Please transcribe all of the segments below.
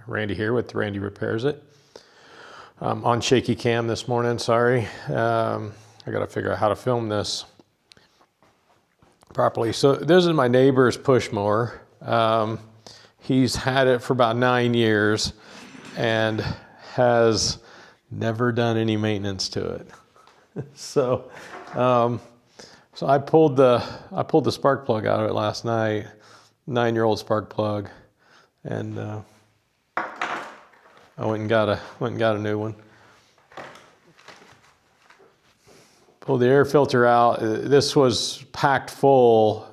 Randy here with Randy Repairs It. On shaky cam this morning, sorry. I gotta figure out how to film this properly. So this is my neighbor's push mower. He's had it for about 9 years and has never done any maintenance to it. So I pulled the spark plug out of it last night, 9-year-old spark plug, and I went and got a new one. Pulled the air filter out. This was packed full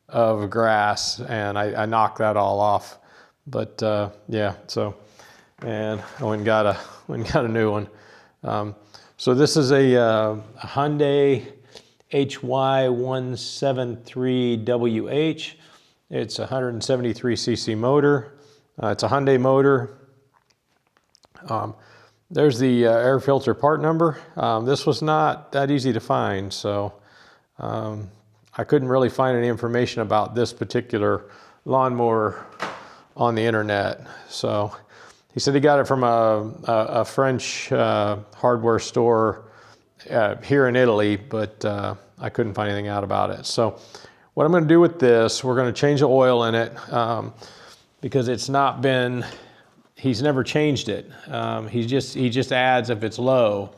of grass, and I knocked that all off. But yeah, so, and I went and got a new one. So this is a Hyundai HY173WH. It's a 173cc motor. It's a Hyundai motor. There's the air filter part number. This was not that easy to find, so I couldn't really find any information about this particular lawnmower on the internet. So he said he got it from a French hardware store here in Italy, but I couldn't find anything out about it. So what I'm going to do with this, we're going to change the oil in it because it's not been, he's never changed it. He just adds if it's low.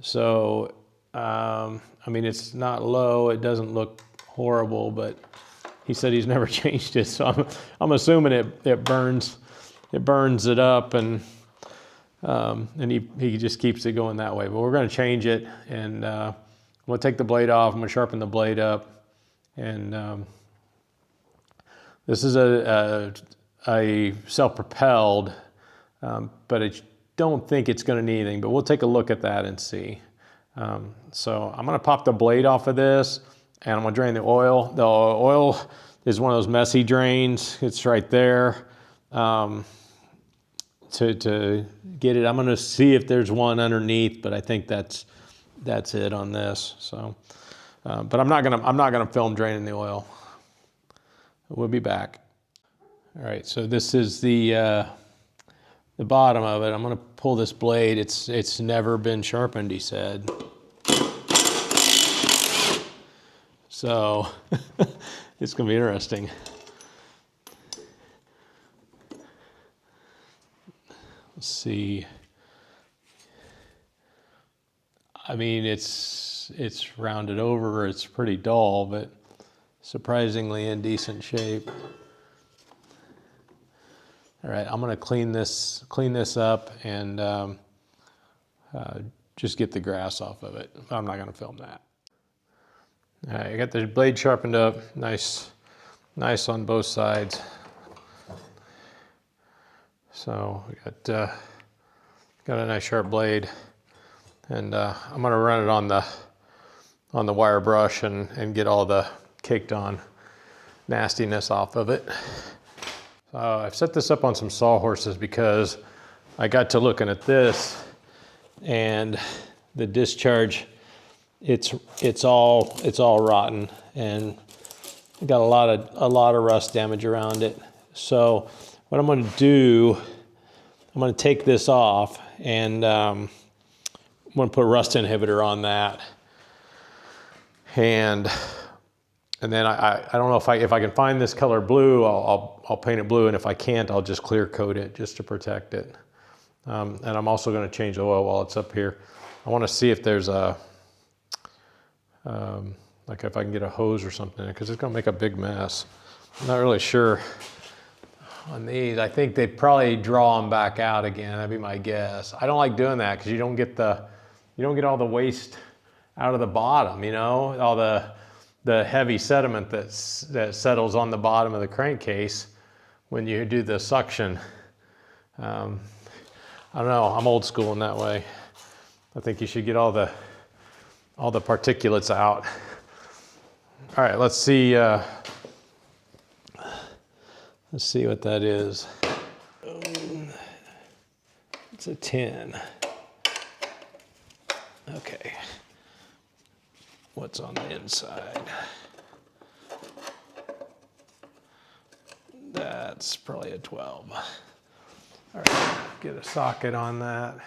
So I mean, it's not low. It doesn't look horrible, but he said he's never changed it. So I'm assuming it burns it up, and he just keeps it going that way. But we're going to change it, and I'm going to take the blade off. I'm going to sharpen the blade up, and this is a self-propelled, but I don't think it's going to need anything. But we'll take a look at that and see. So I'm going to pop the blade off of this, and I'm going to drain the oil. The oil is one of those messy drains. It's right there. To get it, I'm going to see if there's one underneath, but I think that's it on this. So, but I'm not gonna film draining the oil. We'll be back. All right, so this is the bottom of it. I'm going to pull this blade. It's never been sharpened, he said. So it's going to be interesting. Let's see. I mean, it's rounded over. It's pretty dull, but surprisingly in decent shape. All right, I'm going to clean this up and just get the grass off of it. I'm not going to film that. All right, I got the blade sharpened up, nice on both sides. So we got a nice sharp blade, and I'm going to run it on the wire brush and get all the caked on nastiness off of it. I've set this up on some sawhorses because I got to looking at this, and the discharge, it's all rotten, and got a lot of rust damage around it. So what I'm going to do, I'm going to take this off, and I'm going to put a rust inhibitor on that, and then I don't know if I can find this color blue, I'll paint it blue, and if I can't, I'll just clear coat it just to protect it. And I'm also going to change the oil while it's up here. I want to see if there's like if I can get a hose or something, because it's going to make a big mess. I'm not really sure on these. I think they'd probably draw them back out again. That'd be my guess. I don't like doing that because you don't get all the waste out of the bottom, you know, all the heavy sediment that settles on the bottom of the crankcase when you do the suction. I don't know, I'm old school in that way. I think you should get all the particulates out. All right, let's see what that is. It's a 10. Okay. What's on the inside? That's probably a 12. All right, get a socket on that.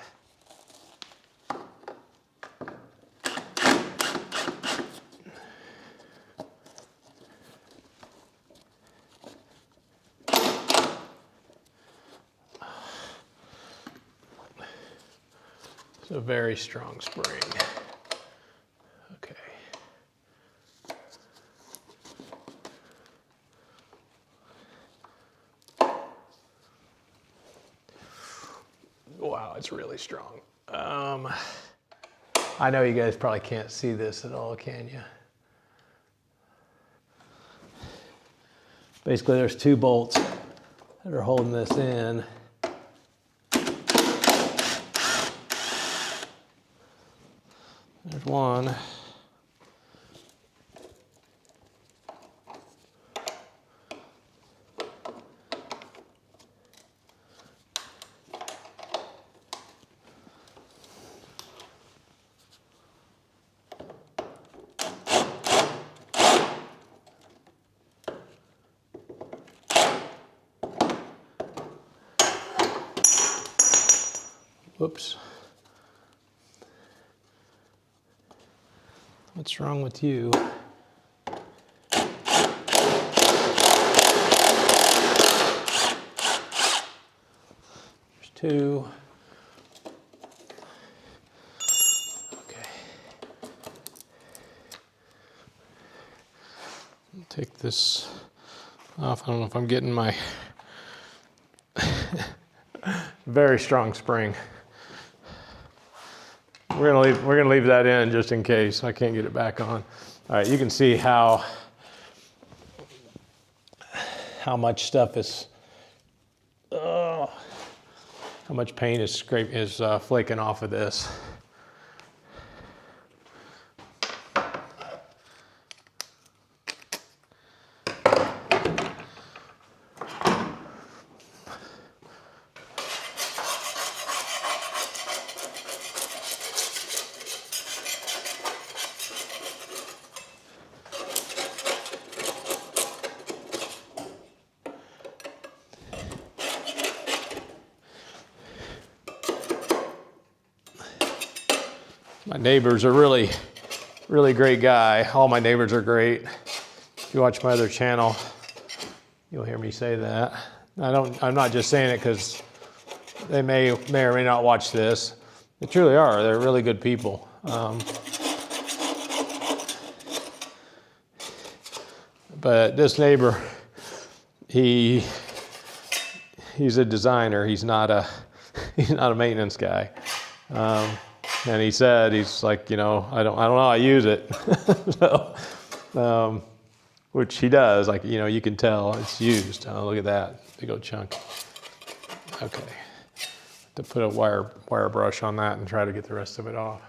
It's a very strong spring. Okay. Wow, it's really strong. I know you guys probably can't see this at all, can you? Basically, there's 2 bolts that are holding this in. There's one. Whoops. What's wrong with you? There's 2. Okay. I'll take this off. I don't know if I'm getting my very strong spring. We're gonna leave that in just in case I can't get it back on. All right, you can see how much stuff is, how much paint is flaking off of this. My neighbors are really great guy. All my neighbors are great. If you watch my other channel, you'll hear me say that. I'm not just saying it because they may or may not watch this. They truly are. They're really good people. But this neighbor, he's a designer. He's not a maintenance guy. And he said, he's like, I don't know how I use it. So, which he does, like, you can tell it's used. Oh, look at that, big old chunk. Okay, to put a wire brush on that and try to get the rest of it off.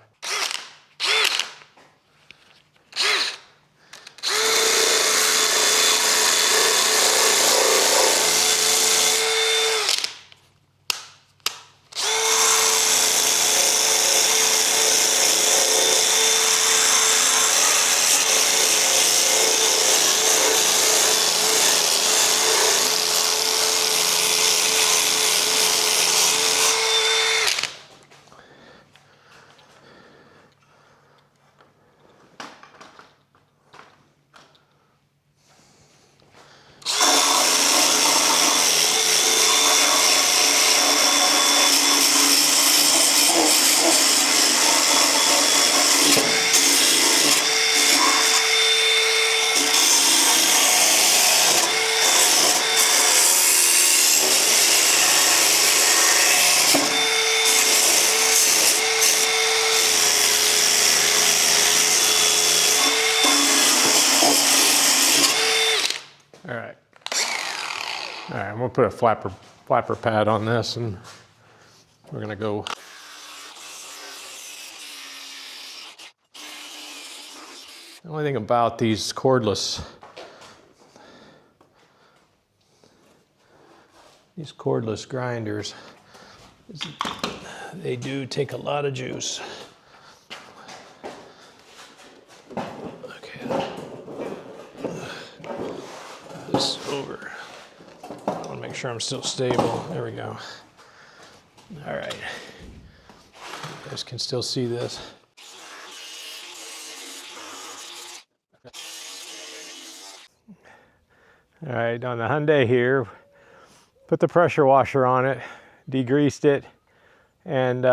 All right, I'm gonna put a flapper pad on this, and we're gonna go. The only thing about these cordless grinders is they do take a lot of juice. Okay, this over. I want to make sure I'm still stable. There we go. All right, you guys can still see this. All right, on the Hyundai here, put the pressure washer on it, degreased it, and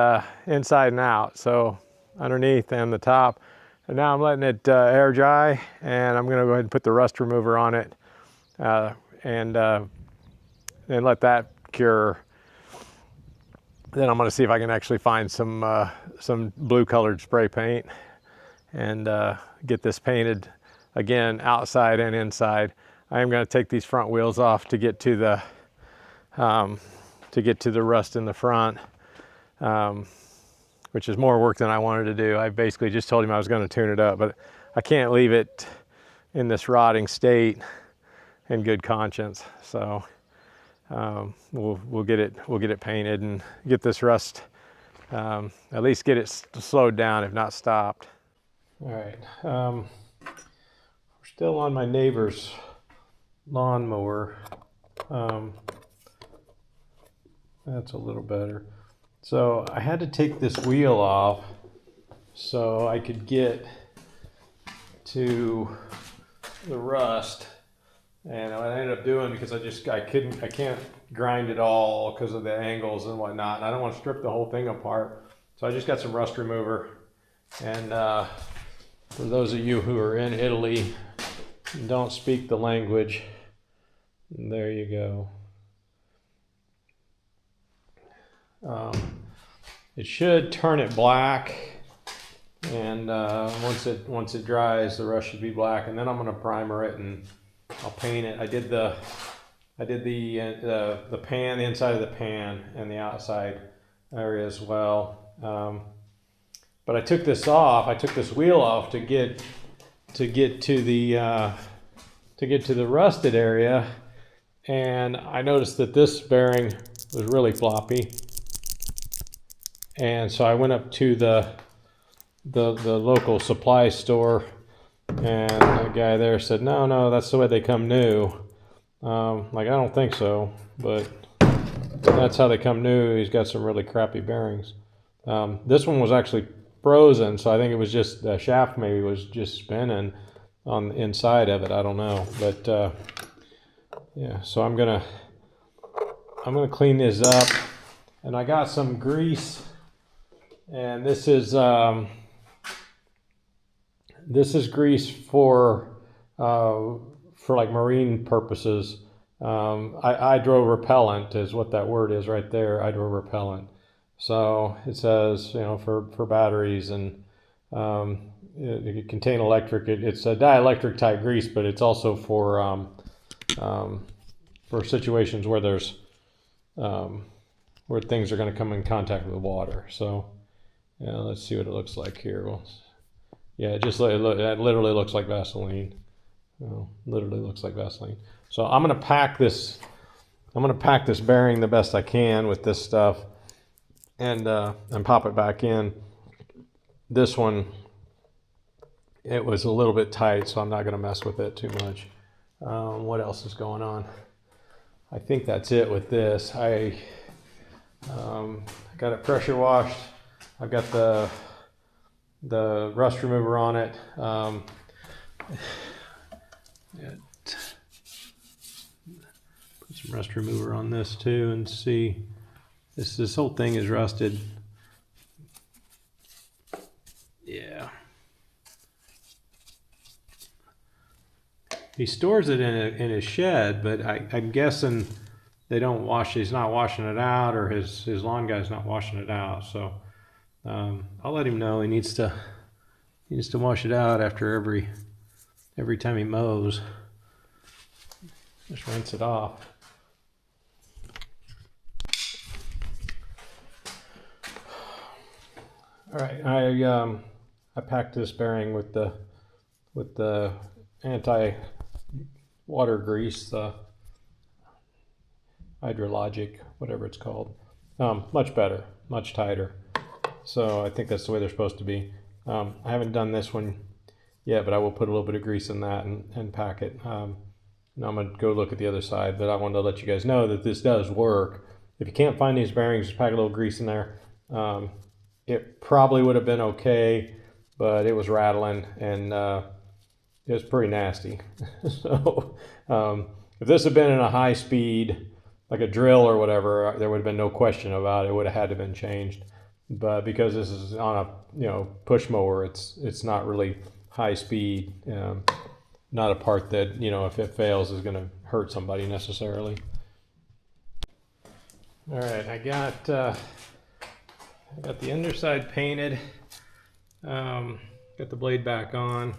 inside and out, so underneath and the top. And now I'm letting it air dry, and I'm gonna go ahead and put the rust remover on it, and let that cure. Then I'm gonna see if I can actually find some blue colored spray paint and get this painted again, outside and inside. I am gonna take these front wheels off to get to the rust in the front, which is more work than I wanted to do. I basically just told him I was going to tune it up, but I can't leave it in this rotting state in good conscience. So we'll get it painted and get this rust, at least get it slowed down, if not stopped. All right, we're still on my neighbor's lawnmower. That's a little better. So I had to take this wheel off so I could get to the rust. And what I ended up doing, because I can't grind it all because of the angles and whatnot. And I don't want to strip the whole thing apart. So I just got some rust remover. And for those of you who are in Italy and don't speak the language, there you go. It should turn it black, and once it dries, the rust should be black. And then I'm going to primer it and I'll paint it. I did the pan, the inside of the pan, and the outside area as well. But I took this off. I took this wheel off to get to the rusted area, and I noticed that this bearing was really floppy. And so I went up to the local supply store, and the guy there said, no, that's the way they come new. Like, I don't think so, but that's how they come new. He's got some really crappy bearings. This one was actually frozen, so I think it was just the shaft maybe was just spinning on the inside of it. I don't know, but yeah. So I'm gonna clean this up, and I got some grease. And this is grease for like marine purposes. Hydro repellent is what that word is right there. Hydro repellent. So it says, for batteries, and it can contain electric. It's a dielectric type grease, but it's also for situations where there's where things are going to come in contact with water. So. Yeah, let's see what it looks like here. Well, yeah, it literally looks like Vaseline. Literally looks like Vaseline. So I'm gonna pack this bearing the best I can with this stuff, and pop it back in. This one, it was a little bit tight, so I'm not gonna mess with it too much. What else is going on? I think that's it with this. I got it pressure washed. I've got the rust remover on it. Put some rust remover on this too, and see. This whole thing is rusted. Yeah. He stores it in his shed, but I'm guessing they don't wash. He's not washing it out, or his lawn guy's not washing it out. So. I'll let him know he needs to wash it out after every time he mows. Just rinse it off. All right, I packed this bearing with the anti-water grease, the hydrologic, whatever it's called. Much better, much tighter. So I think that's the way they're supposed to be. I haven't done this one yet, but I will put a little bit of grease in that and pack it. Now I'm going to go look at the other side, but I wanted to let you guys know that this does work. if you can't find these bearings, just pack a little grease in there. It probably would have been okay, but it was rattling and it was pretty nasty. So if this had been in a high speed, like a drill or whatever, there would have been no question about it. It would have had to have been changed. But because this is on a push mower, it's not really high speed. Not a part that, if it fails is going to hurt somebody necessarily. All right, I got the underside painted. Got the blade back on,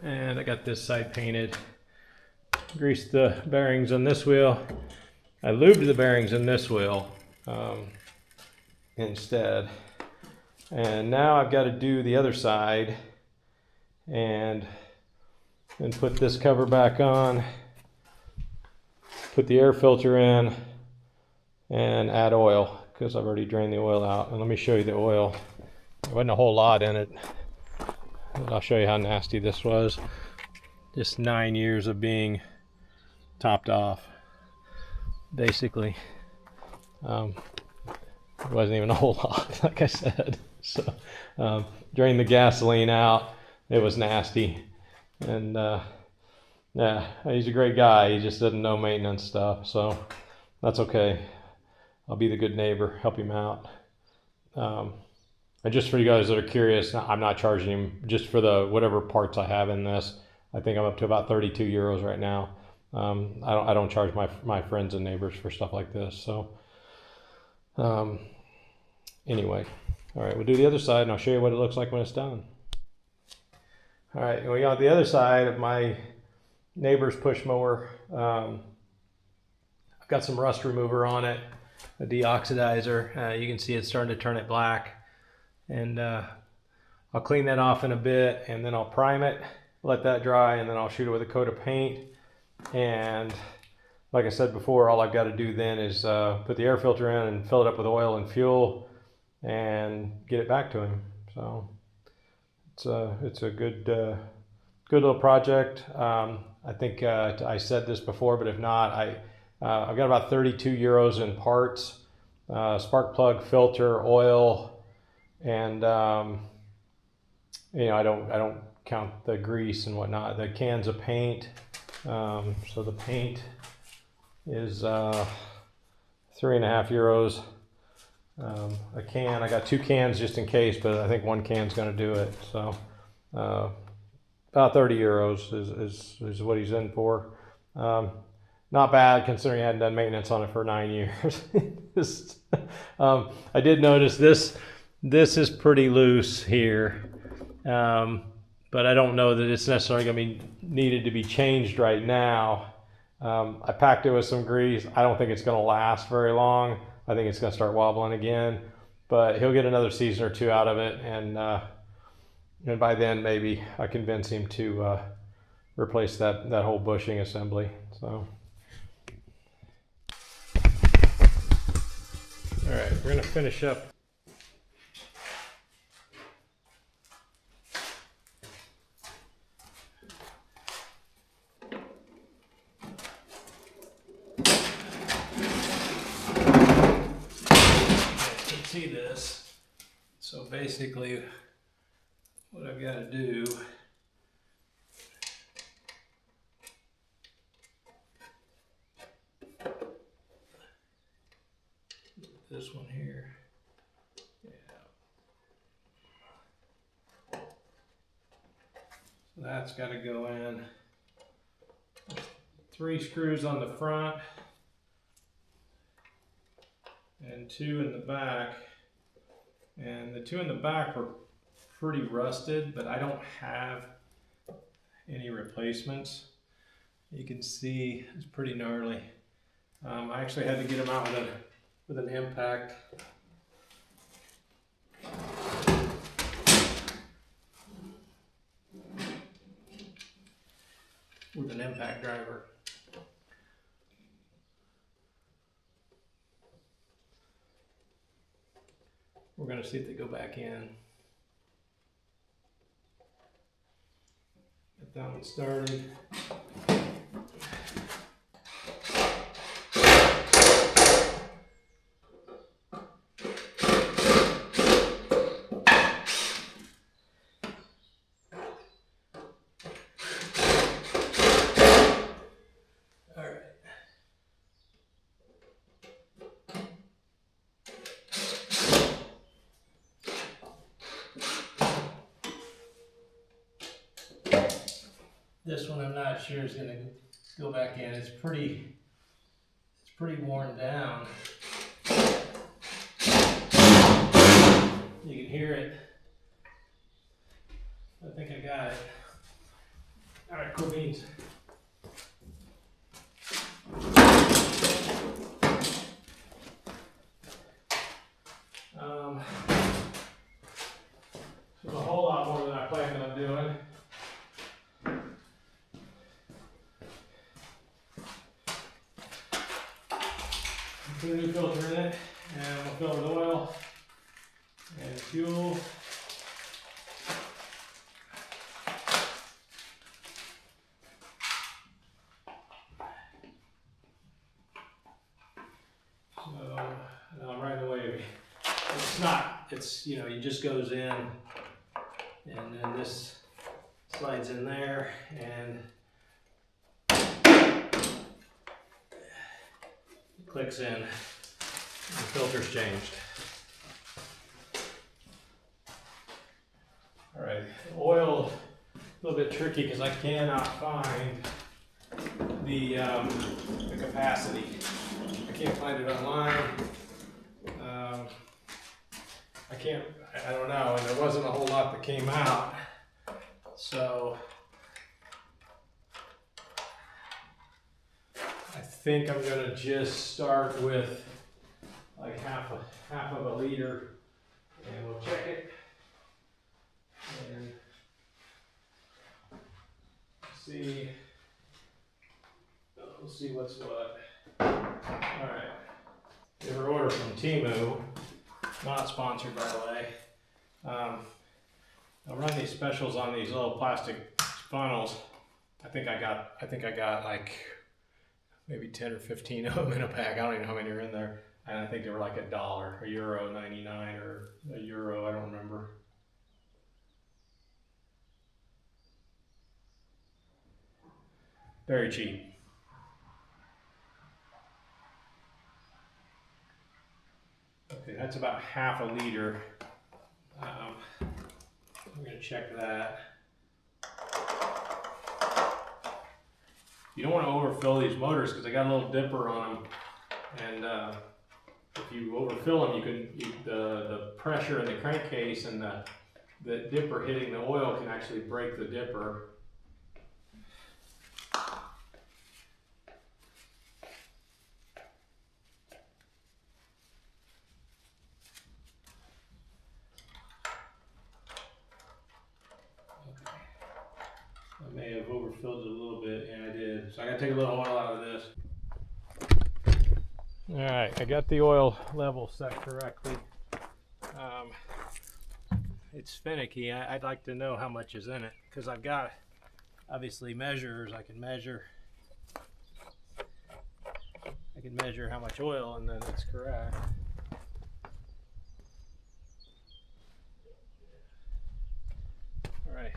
and I got this side painted. Greased the bearings on this wheel. I lubed the bearings in this wheel instead. And now I've got to do the other side and put this cover back on, put the air filter in, and add oil because I've already drained the oil out. And let me show you the oil. There wasn't a whole lot in it. I'll show you how nasty this was. Just 9 years of being topped off, basically. It wasn't even a whole lot, like I said. So drained the gasoline out. It was nasty. And yeah, he's a great guy. He just doesn't know maintenance stuff, so that's okay. I'll be the good neighbor, help him out. And just for you guys that are curious, I'm not charging him just for the whatever parts I have in this. I think I'm up to about 32 euros right now. I don't charge my friends and neighbors for stuff like this. So anyway, all right, we'll do the other side and I'll show you what it looks like when it's done. All right, we got the other side of my neighbor's push mower. I've got some rust remover on it, a deoxidizer. You can see it's starting to turn it black. And I'll clean that off in a bit, and then I'll prime it, let that dry, and then I'll shoot it with a coat of paint. And like I said before, all I've got to do then is put the air filter in and fill it up with oil and fuel and get it back to him. So it's a good little project. I think I said this before, but if not, I've got about 32 euros in parts, spark plug, filter, oil, and I don't count the grease and whatnot. The cans of paint. So the paint is 3.5 euros a can. I got 2 cans just in case, but I think 1 can's going to do it. So about 30 euros is what he's in for. Not bad considering I hadn't done maintenance on it for 9 years. I did notice this is pretty loose here, but I don't know that it's necessarily going to be needed to be changed right now. I packed it with some grease. I don't think it's going to last very long. I think it's going to start wobbling again, but he'll get another season or 2 out of it, and by then maybe I convince him to replace that whole bushing assembly. So. All right, we're going to finish up. See this. So basically what I've got to do this one here. Yeah. So that's got to go in. 3 screws on the front and 2 in the back, and the 2 in the back were pretty rusted, but I don't have any replacements. You can see it's pretty gnarly. I actually had to get them out with an impact. With an impact driver. We're going to see if they go back in. Get that one started. This one I'm not sure is gonna go back in. It's pretty worn down. You can hear it. I think I got it. All right, cool beans. There's a whole lot more than I planned on doing. Put a new filter in it, and I'm gonna fill it with oil and fuel. So, right away, it's not, it's, you know, it just goes in, and then this slides in there, and clicks in, and the filter's changed. All right, oil, a little bit tricky because I cannot find the capacity. I can't find it online. I don't know, and there wasn't a whole lot that came out. So I think I'm gonna just start with like half of a liter, and we'll check it and see. We'll see what's what. All right. We have our order from Temu, not sponsored by the way. I'll run these specials on these little plastic funnels. I think I got like maybe 10 or 15 of them in a pack. I don't even know how many are in there. And I think they were like $1, €1.99 or €1, I don't remember. Very cheap. Okay, that's about half a liter. I'm gonna check that. You don't want to overfill these motors because they got a little dipper on them, and if you overfill them, the pressure in the crankcase and the dipper hitting the oil can actually break the dipper. I may have overfilled it a little bit, and I did. So I gotta take a little oil out of this. All right, I got the oil level set correctly. It's finicky. I'd like to know how much is in it because I've got obviously measures. I can measure how much oil, and then it's correct. All right.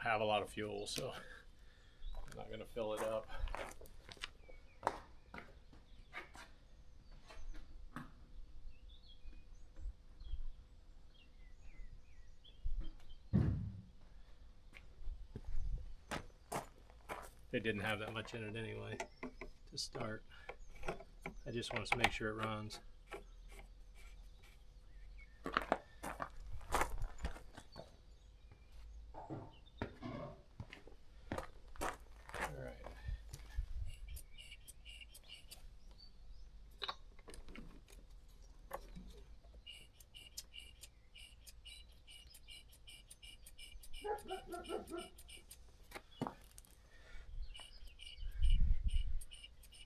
Have a lot of fuel, so I'm not going to fill it up. They didn't have that much in it anyway to start. I just want to make sure it runs.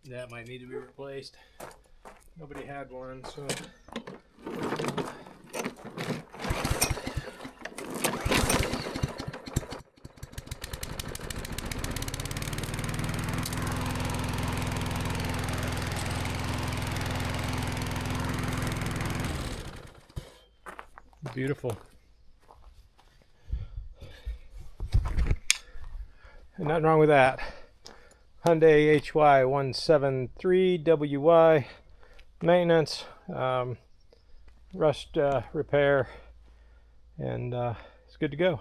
That might need to be replaced. Nobody had one, so. Beautiful. And nothing wrong with that. Hyundai HY173WY maintenance, rust repair, and it's good to go.